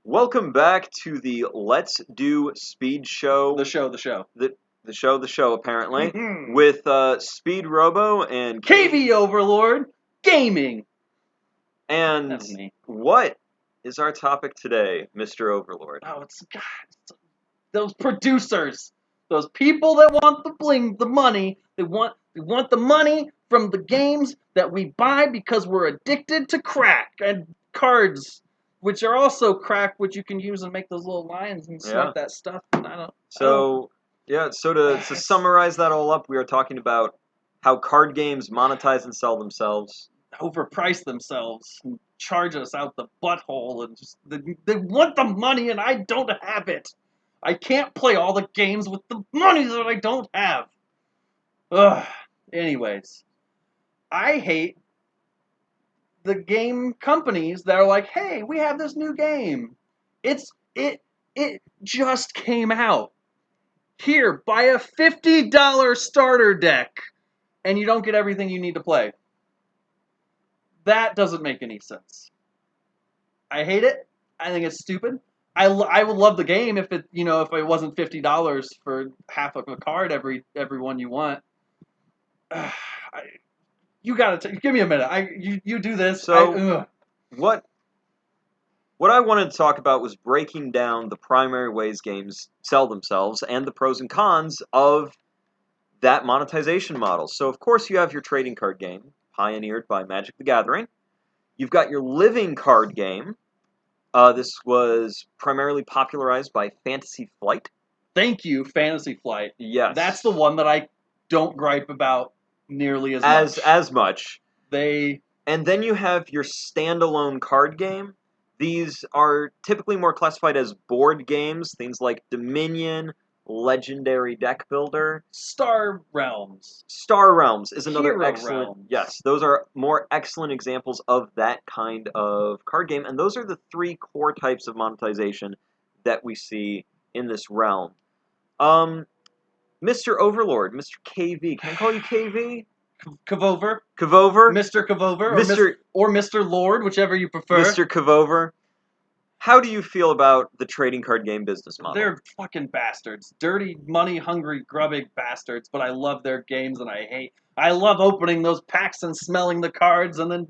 Welcome back to the Let's Do Speed Show. The show. The show, apparently, with Speedrobo and KVOverlord Gaming. And That's me. what is our topic today, Mr. Overlord? Oh, it's those producers, those people that want the bling, the money. They want the money from the games that we buy because we're addicted to crack and cards, which are also crack, which you can use and make those little lines and swipe that stuff. So to summarize that all up, we are talking about how card games monetize and sell themselves. Overprice themselves and charge us out the butthole, and just they want the money and I don't have it. I can't play all the games with the money that I don't have. Ugh. Anyways, I hate the game companies that are like, "Hey, we have this new game. It just came out. Here, buy a $50 starter deck, and you don't get everything you need to play." That doesn't make any sense. I hate it. I think it's stupid. I would love the game if it wasn't $50 for half of a card every one you want. You gotta give me a minute. You do this. So what I wanted to talk about was breaking down the primary ways games sell themselves and the pros and cons of that monetization model. So of course you have your trading card game, pioneered by Magic the Gathering. You've got your living card game. This was primarily popularized by Fantasy Flight. Thank you, Fantasy Flight. Yes. That's the one that I don't gripe about nearly as much. And then you have your standalone card game. These are typically more classified as board games, things like Dominion, Legendary Deck Builder. Star Realms. Star Realms is another Hero excellent... Realms. Yes, those are more excellent examples of that kind of card game, and those are the three core types of monetization that we see in this realm. Mr. Overlord, Mr. KV, can I call you KV? KVOver. Mr. KVOver, or Mr. Lord, whichever you prefer. Mr. KVOver. How do you feel about the trading card game business model? They're fucking bastards. Dirty, money-hungry, grubbing bastards, but I love their games and I love opening those packs and smelling the cards and then...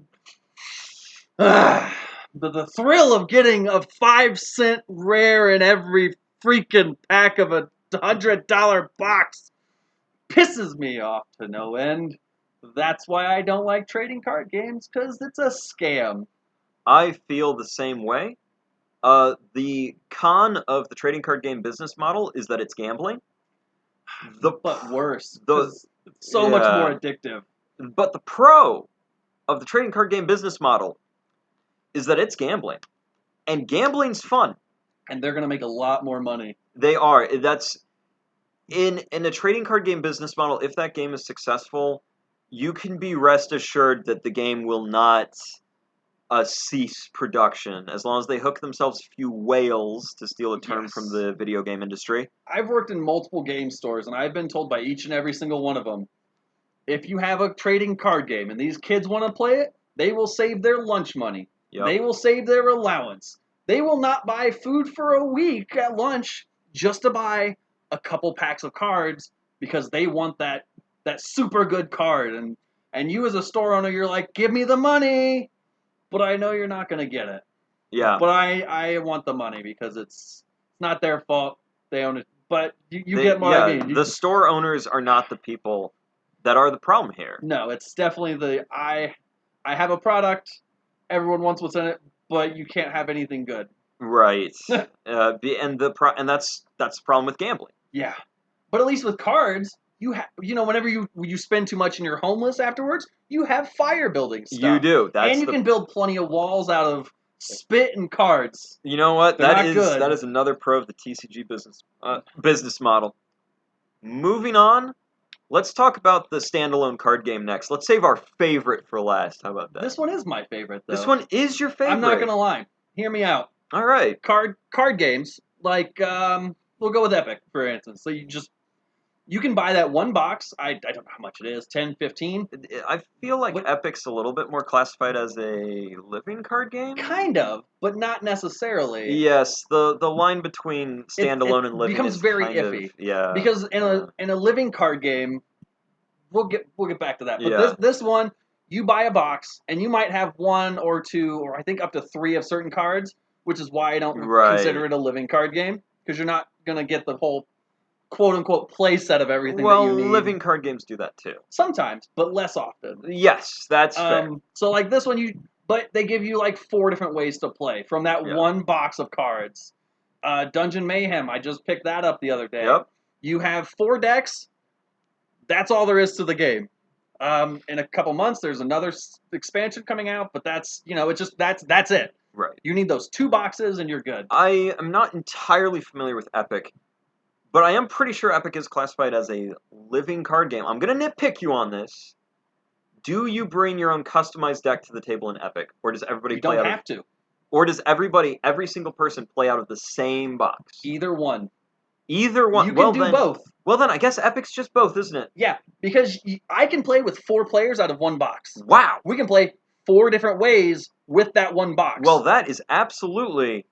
The thrill of getting a 5-cent rare in every freaking pack of a $100 box pisses me off to no end. That's why I don't like trading card games, because it's a scam. I feel the same way. The con of the trading card game business model is that it's gambling. But worse. It's so much more addictive. But the pro of the trading card game business model is that it's gambling. And gambling's fun. And they're going to make a lot more money. They are. That's... In a trading card game business model, if that game is successful, you can be rest assured that the game will not cease production, as long as they hook themselves a few whales, to steal a term from the video game industry. I've worked in multiple game stores, and I've been told by each and every single one of them, if you have a trading card game and these kids want to play it, they will save their lunch money. Yep. They will save their allowance. They will not buy food for a week at lunch just to buy a couple packs of cards because they want that super good card. And you as a store owner, you're like, give me the money, but I know you're not going to get it. Yeah. But I want the money because it's not their fault. They own it. But you get what I mean. The store owners are not the people that are the problem here. No, it's definitely I have a product, everyone wants what's in it, but you can't have anything good. Right. And that's the problem with gambling. Yeah. But at least with cards, whenever you spend too much and you're homeless afterwards, you have fire building stuff. You do. And you can build plenty of walls out of spit and cards. You know what? That is another pro of the TCG business model. Moving on, let's talk about the standalone card game next. Let's save our favorite for last. How about that? This one is my favorite, though. This one is your favorite? I'm not going to lie. Hear me out. All right. Card games, like, we'll go with Epic, for instance. So You can buy that one box. I don't know how much it is, 10, 15? I feel like What- Epic's a little bit more classified as a living card game. Kind of, but not necessarily. Yes, the line between standalone and living becomes is very kind iffy. of yeah. Because in a living card game, we'll get back to that. But Yeah. this one, you buy a box and you might have one or two or I think up to 3 of certain cards, which is why I don't consider it a living card game, because you're not gonna get the whole quote unquote play set of everything that you need. Living card games do that too. Sometimes, but less often. Yes, that's fair. So like this one, but they give you like 4 different ways to play from that one box of cards. Dungeon Mayhem, I just picked that up the other day. Yep. You have 4 decks. That's all there is to the game. In a couple months, there's another expansion coming out, but that's it's just that's it. Right. You need those 2 boxes and you're good. I am not entirely familiar with Epic, but I am pretty sure Epic is classified as a living card game. I'm gonna nitpick you on this. Do you bring your own customized deck to the table in Epic, or does everybody You play don't out have of, to. or does every single person play out of the same box? Either one. Either one. You can do both. Well then, I guess Epic's just both, isn't it? Yeah, because I can play with 4 players out of one box. Wow. We can play 4 different ways with that one box. Well, that is absolutely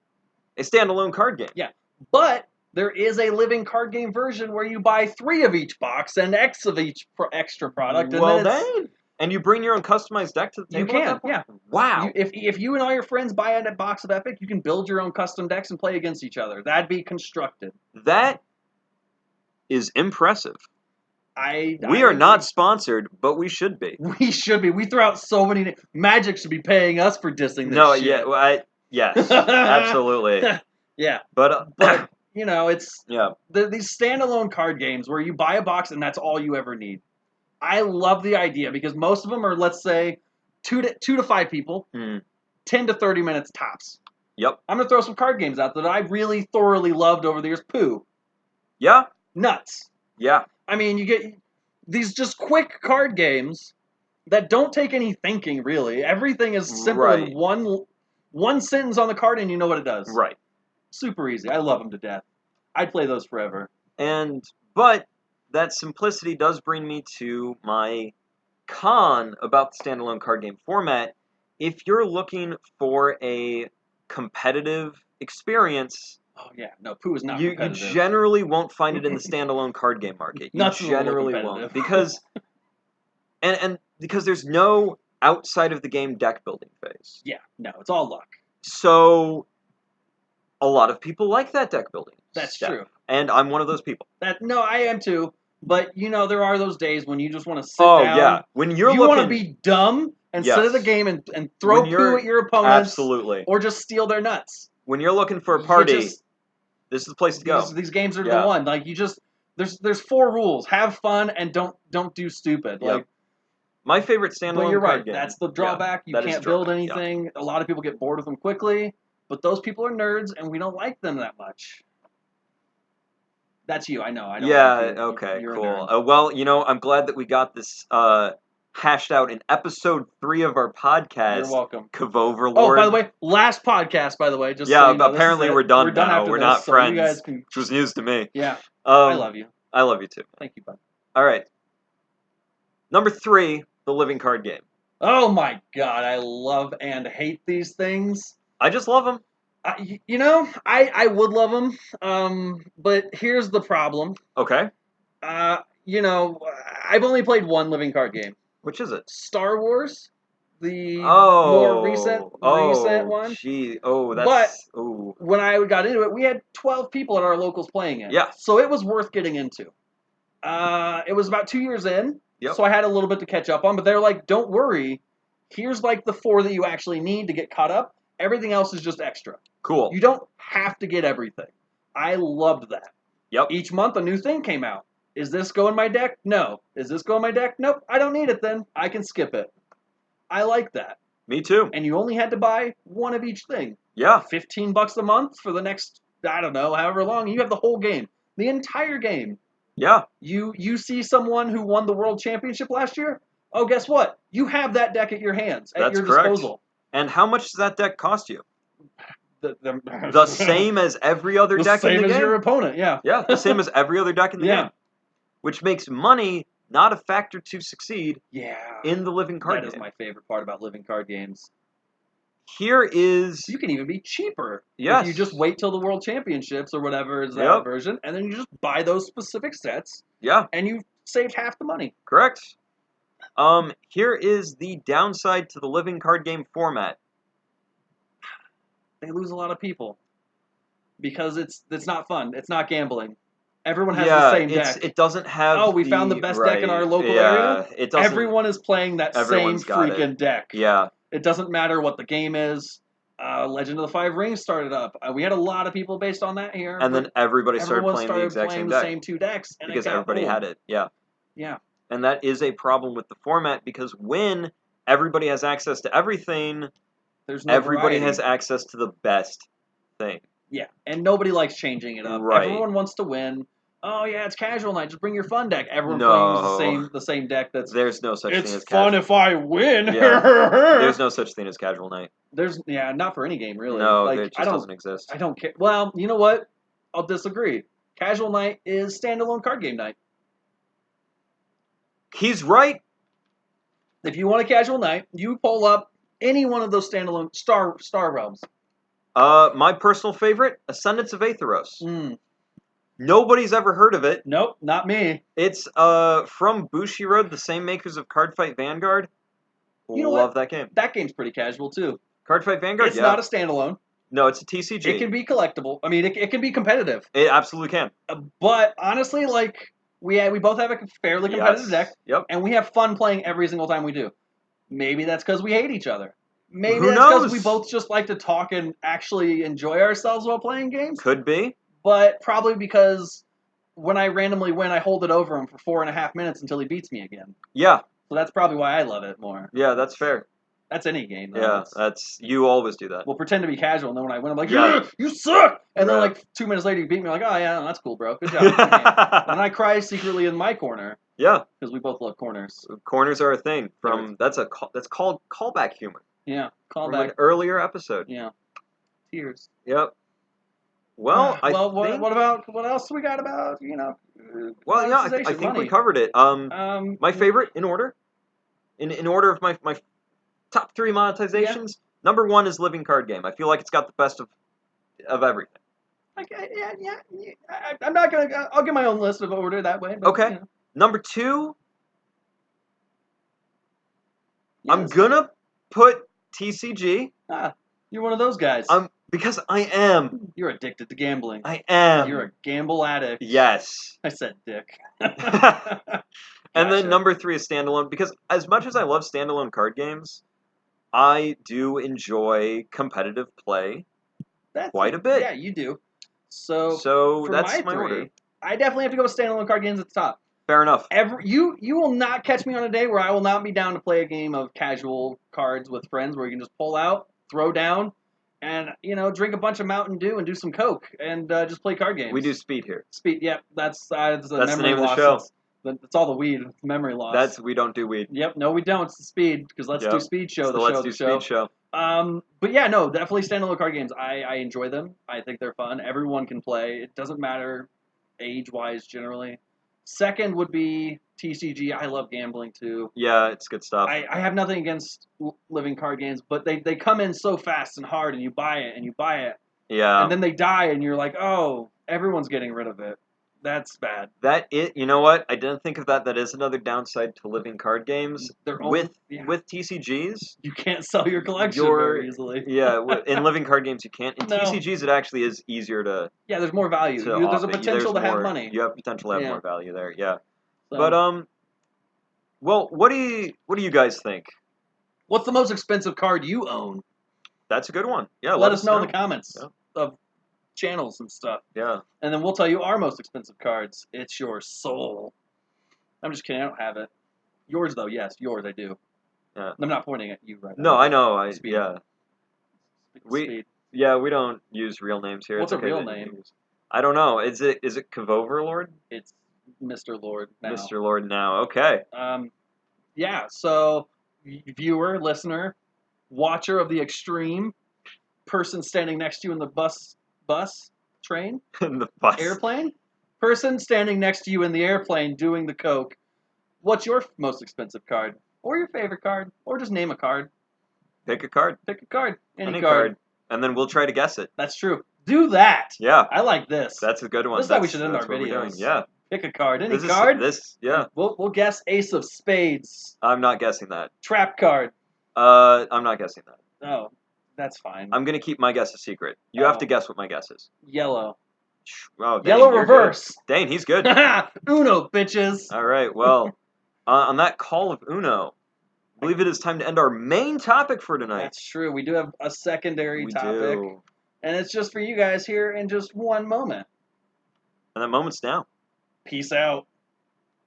a standalone card game. Yeah, but there is a living card game version where you buy 3 of each box and X of each extra product. And you bring your own customized deck to the table. You at can, that point? yeah. Wow. If you and all your friends buy a box of Epic, you can build your own custom decks and play against each other. That'd be constructed. That is impressive. We are not sponsored, but we should be. We should be. We throw out so many. Magic should be paying us for dissing this shit. Yeah, yes, absolutely. Yeah, but it's yeah. These standalone card games where you buy a box and that's all you ever need. I love the idea because most of them are, let's say, 2 to 5 people, 10 to 30 minutes tops. Yep. I'm gonna throw some card games out that I really thoroughly loved over the years. Pooh. Yeah. Nuts. Yeah. I mean, you get these just quick card games that don't take any thinking, really. Everything is simple in one sentence on the card and you know what it does. Right. Super easy. I love them to death. I'd play those forever. But that simplicity does bring me to my con about the standalone card game format. If you're looking for a competitive experience, oh yeah, no, Pooh is not you competitive. You generally won't find it in the standalone card game market. You generally won't because and because there's no outside of the game deck building phase. Yeah, no, it's all luck. So a lot of people like that deck building. That's step, true. And I'm one of those people. No, I am too. But there are those days when you just want to sit down. Oh yeah, when you want to be dumb and sit at the game and throw poo at your opponents. Absolutely. Or just steal their nuts. When you're looking for a party, this is the place to go. These games are the one. Like there's 4 rules: have fun and don't do stupid. Yep. Like my favorite standalone. But you're right. Game. That's the drawback. You can't build anything. A lot of people get bored with them quickly. But those people are nerds, and we don't like them that much. That's you, I know. I don't like you. Okay, You're cool. Well, I'm glad that we got this hashed out in episode 3 of our podcast. You're welcome. KVOverlord. Oh, by the way, last podcast, by the way. Just yeah, so you know, apparently we're done now. We're not friends, you guys can... which was news to me. Yeah, I love you. I love you too. Thank you, bud. All right. Number 3, the living card game. Oh my god, I love and hate these things. I just love them. I would love them, but here's the problem. Okay. I've only played one living card game. Which is it? Star Wars, the more recent one. When I got into it, we had 12 people at our locals playing it. Yeah. So it was worth getting into. It was about 2 years in, so I had a little bit to catch up on, but they're like, don't worry, here's like the 4 that you actually need to get caught up. Everything else is just extra. Cool. You don't have to get everything. I loved that. Yep. Each month a new thing came out. Is this go in my deck? No. Is this go in my deck? Nope. I don't need it then. I can skip it. I like that. Me too. And you only had to buy one of each thing. Yeah. $15 a month for the next, I don't know, however long. You have the whole game. The entire game. Yeah. You see someone who won the world championship last year? Oh, guess what? You have that deck at your hands, at your disposal. And how much does that deck cost you? The same as every other deck in the game? The same as your opponent, yeah. Yeah, the same as every other deck in the game. which makes money not a factor to succeed Yeah. in the living card That game. is my favorite part about living card games. Here is You can even be cheaper yes. if you just wait till the World Championships or whatever is that Yep. version, and then you just buy those specific sets, Yeah, and you've saved half the money. correct. Here is the downside to the living card game format. They lose a lot of people because it's not fun. It's not gambling. Everyone has Yeah, the same deck. it doesn't have. Oh, we found the best deck in our local area. It doesn't. Everyone is playing that same Everyone's got it. freaking deck. Yeah, It doesn't matter what the game is. Legend of the Five Rings started up. We had a lot of people based on that here. and then everybody started everyone playing started the exact playing same the deck same two decks, and because it got everybody old. had it. Yeah, Yeah. and that is a problem with the format because when everybody has access to everything, There's no everybody variety. has access to the best thing. Yeah, and nobody likes changing it up. Right. Everyone wants to win. Oh yeah, it's casual night. Just bring your fun deck. Everyone No. playing the same deck. There's no such thing as It's fun casual. if I win. Yeah. There's no such thing as casual night. There's not for any game really. No, like, it just doesn't exist. I don't care. Well, you know what? I'll disagree. Casual night is standalone card game night. He's right. If you want a casual night, you pull up any one of those standalone Star Realms. My personal favorite, Ascendance of Aetheros. Nobody's ever heard of it. Nope, not me. It's from Bushiroad, the same makers of Cardfight Vanguard. You know Love that game. That game's pretty casual too. Cardfight Vanguard, It's not a standalone. No, it's a TCG. It can be collectible. I mean, it can be competitive. It absolutely can. But honestly, like we both have a fairly competitive deck, Yep. and we have fun playing every single time we do. Maybe that's because we hate each other. Maybe Who that's knows? because we both just like to talk and actually enjoy ourselves while playing games. Could be. But probably because when I randomly win, I hold it over him for 4.5 minutes until he beats me again. Yeah. So that's probably why I love it more. Yeah, that's fair. That's any game, though. Yeah, you always do that. We'll pretend to be casual, and then when I win, I'm like, yeah, you suck! And then, Yeah. like, 2 minutes later, you beat me, like, oh, yeah, that's cool, bro. Good job. Good game. And I cry secretly in my corner. Yeah. Because we both love corners. Corners are a thing. That's called callback humor. Yeah, From callback. an earlier episode. Yeah. Tears. Yep. Well, what else we got about, Well, yeah, I monetization, think we money? covered it. My favorite in order, in order of my top 3 monetizations. Number 1 is living card game. I feel like it's got the best of everything. Okay, yeah. I'm not gonna. I'll get my own list of order that way. But, Okay. Number 2, yes. I'm gonna put TCG. You're one of those guys. Because I am. You're addicted to gambling. I am. You're a gamble addict. Yes. I said dick. And then number 3 is standalone, because as much as I love standalone card games, I do enjoy competitive play quite a bit. Yeah, you do. So for that's my 3, order. I definitely have to go with standalone card games at the top. Fair enough. You will not catch me on a day where I will not be down to play a game of casual cards with friends where you can just pull out, throw down, and drink a bunch of Mountain Dew and do some Coke and just play card games. We do speed here. Speed. Yep, that's That's memory the name loss. of the show. It's all the weed. It's memory loss. We don't do weed. Yep. No, we don't. It's the speed because let's do speed show. So let's do speed show. But yeah, no, definitely standalone card games. I enjoy them. I think they're fun. Everyone can play. It doesn't matter age-wise generally. Second would be TCG. I love gambling too. Yeah, it's good stuff. I have nothing against living card games, but they come in so fast and hard, and you buy it and you buy it. Yeah. And then they die, and you're like, oh, everyone's getting rid of it. That's bad. You know what? I didn't think of that. That is another downside to living card games. With TCGs, you can't sell your collection very easily. Yeah, in living card games you can't. In No. TCGs, it actually is easier to. Yeah, there's more value. There's a potential to have money. You have potential to have more value there. Yeah. So, but well, what do you guys think? What's the most expensive card you own? That's a good one. Yeah. Let us know in the comments of channels and stuff. Yeah. And then we'll tell you our most expensive cards. It's your soul. I'm just kidding. I don't have it. Yours though, yes, yours I do. Yeah. I'm not pointing at you right now. No, I know. Speed. Yeah. Speed. Yeah, we don't use real names here. What's it's a real name? I don't know. Is it KVOverlord? It's Mr. Lord now. Mr. Lord now. Okay. Yeah. So, viewer, listener, watcher of the extreme, person standing next to you in the bus, train, the bus, airplane, Person standing next to you in the airplane doing the coke. What's your most expensive card? Or your favorite card? Or just name a card. Pick a card. Pick a card. Any card. And then we'll try to guess it. That's true. Do that. Yeah. I like this. That's a good one. This is how we should end our videos. Yeah. Pick a card. Any card? Yeah. We'll guess Ace of Spades. I'm not guessing that. Trap card. I'm not guessing that. Oh, that's fine. I'm going to keep my guess a secret. You have to guess what my guess is. Yellow. Oh, Dane, Yellow reverse. Good. Dane, he's good. Uno, bitches. All right, well, on that call of Uno, I believe it is time to end our main topic for tonight. That's true. We do have a secondary topic. Do. And it's just for you guys here in just one moment. And that moment's now. Peace out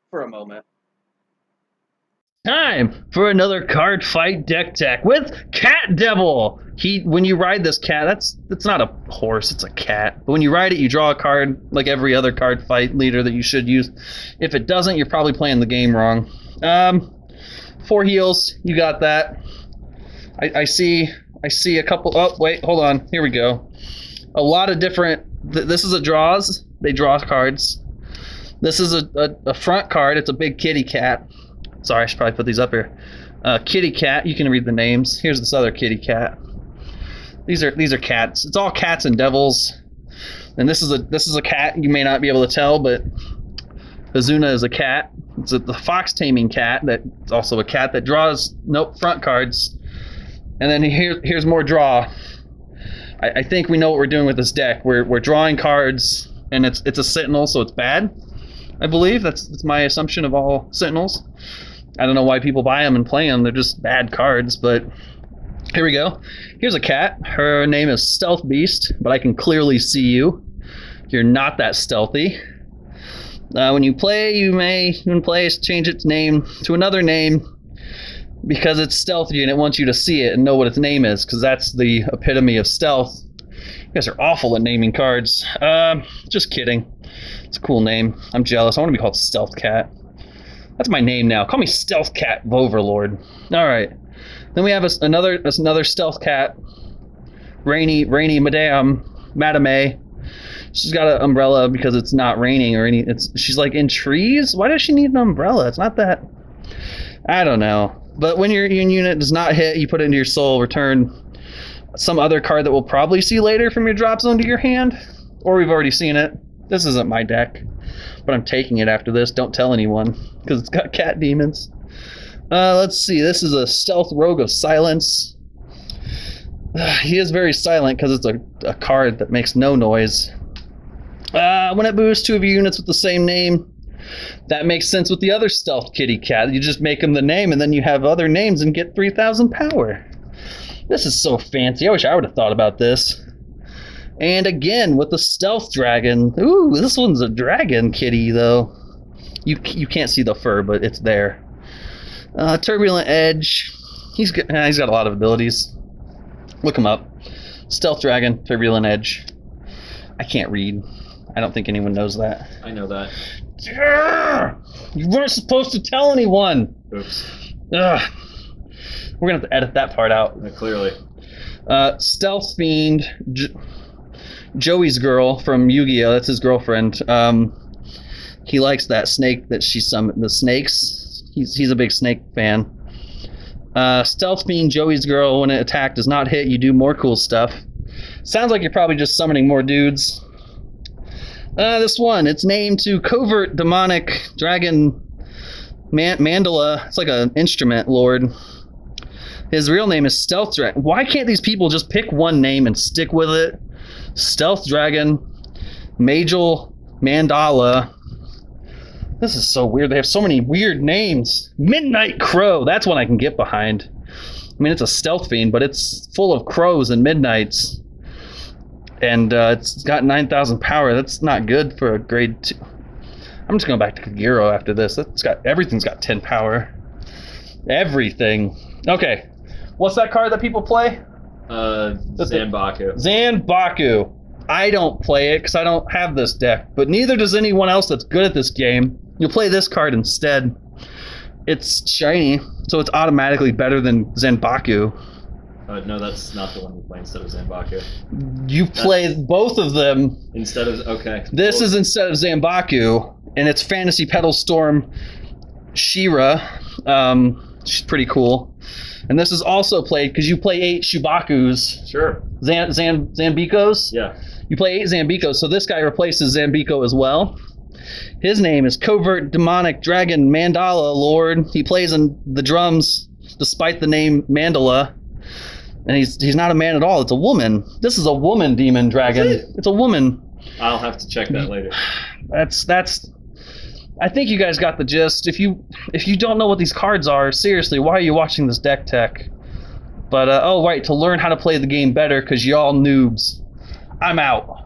for a moment. Time for another card fight deck tech with Cat Devil. When you ride this cat, that's not a horse, it's a cat. But when you ride it, you draw a card like every other card fight leader that you should use. If it doesn't, you're probably playing the game wrong. 4 heals, you got that. I see a couple. Oh wait, hold on. Here we go. A lot of different. This is a draws. They draw cards. This is a front card. It's a big kitty cat. Sorry, I should probably put these up here. Kitty cat. You can read the names. Here's this other kitty cat. These are cats. It's all cats and devils. And this is a cat. You may not be able to tell, but Azuna is a cat. It's the fox taming cat. That's also a cat that draws front cards. And then here's more draw. I think we know what we're doing with this deck. We're drawing cards, and it's a Sentinel, so it's bad. I believe that's my assumption of all Sentinels. I don't know why people buy them and play them. They're just bad cards, but here we go. Here's a cat. Her name is Stealth Beast, but I can clearly see you. You're not that stealthy. When you play, change its name to another name because it's stealthy and it wants you to see it and know what its name is, because that's the epitome of stealth. You guys are awful at naming cards. Just kidding. It's a cool name. I'm jealous. I want to be called Stealth Cat. That's my name now. Call me Stealth Cat Overlord. All right. Then we have another Stealth Cat, Rainy Madame. She's got an umbrella because it's not raining or any. She's like in trees. Why does she need an umbrella? It's not that. I don't know. But when your unit does not hit, you put it into your soul. Return some other card that we'll probably see later from your drop zone to your hand, or we've already seen it. This isn't my deck, but I'm taking it after this. Don't tell anyone, because it's got cat demons. Let's see. This is a Stealth Rogue of Silence. He is very silent because it's a card that makes no noise. When it boosts 2 of your units with the same name, that makes sense with the other Stealth Kitty Cat. You just make them the name, and then you have other names and get 3,000 power. This is so fancy. I wish I would have thought about this. And again, with the Stealth Dragon. Ooh, this one's a dragon kitty, though. You can't see the fur, but it's there. Turbulent Edge. He's got a lot of abilities. Look him up. Stealth Dragon, Turbulent Edge. I can't read. I don't think anyone knows that. I know that. You weren't supposed to tell anyone. Oops. Ugh. We're going to have to edit that part out. Clearly. Stealth Fiend. Joey's girl from Yu-Gi-Oh! That's his girlfriend. He likes that snake that she summoned. The snakes. He's a big snake fan. Stealth Fiend, Joey's girl. When it attacked does not hit, you do more cool stuff. Sounds like you're probably just summoning more dudes. This one, it's named to Covert Demonic Dragon Mandala. It's like an instrument lord. His real name is Stealth Dragon. Why can't these people just pick one name and stick with it? Stealth Dragon, Majel Mandala. This is so weird. They have so many weird names. Midnight Crow. That's one I can get behind. I mean, it's a Stealth Fiend, but it's full of crows and midnights. And it's got 9,000 power. That's not good for a grade 2. I'm just going back to Kagero after this. Everything's got 10 power. Everything. Okay. What's that card that people play? Zanbaku. Zanbaku. I don't play it because I don't have this deck, but neither does anyone else that's good at this game. You'll play this card instead. It's shiny, so it's automatically better than Zanbaku. No, that's not the one you play instead of Zanbaku. You play both of them. Instead of okay. This is instead of Zanbaku, and it's Fantasy Petal Storm Shira. She's pretty cool. And this is also played because you play 8 Shubakus. Sure. Zambikos? Yeah. You play 8 Zambikos, so this guy replaces Zambiko as well. His name is Covert Demonic Dragon Mandala Lord. He plays on the drums despite the name Mandala. And he's not a man at all. It's a woman. This is a woman demon dragon. It's a woman. I'll have to check that later. That's I think you guys got the gist. If you don't know what these cards are, seriously, why are you watching this deck tech? But oh right, to learn how to play the game better because y'all noobs. I'm out.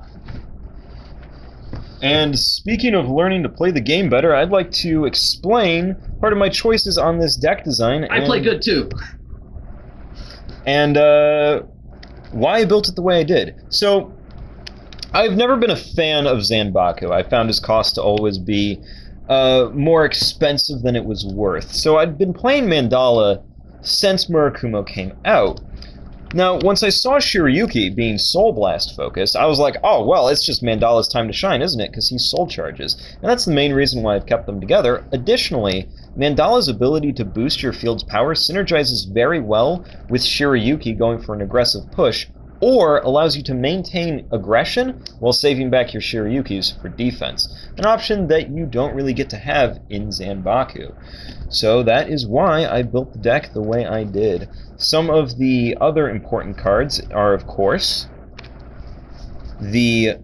And speaking of learning to play the game better, I'd like to explain part of my choices on this deck design. I play good too. And why I built it the way I did. So, I've never been a fan of Zanbaku. I found his cost to always be more expensive than it was worth. So I'd been playing Mandala since Murakumo came out. Now, once I saw Shiryuki being Soul Blast focused, I was like, oh, well, it's just Mandala's time to shine, isn't it? Because he's Soul Charges. And that's the main reason why I've kept them together. Additionally, Mandala's ability to boost your field's power synergizes very well with Shiryuki going for an aggressive push, or allows you to maintain aggression while saving back your Shiryukis for defense. An option that you don't really get to have in Zanbaku. So that is why I built the deck the way I did. Some of the other important cards are, of course, the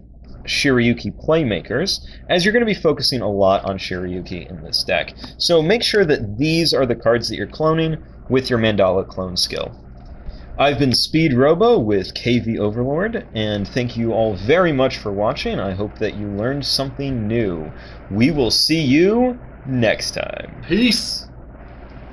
Shiryuki Playmakers, as you're going to be focusing a lot on Shiryuki in this deck. So make sure that these are the cards that you're cloning with your Mandala clone skill. I've been Speedrobo with KVOverlord, and thank you all very much for watching. I hope that you learned something new. We will see you next time. Peace.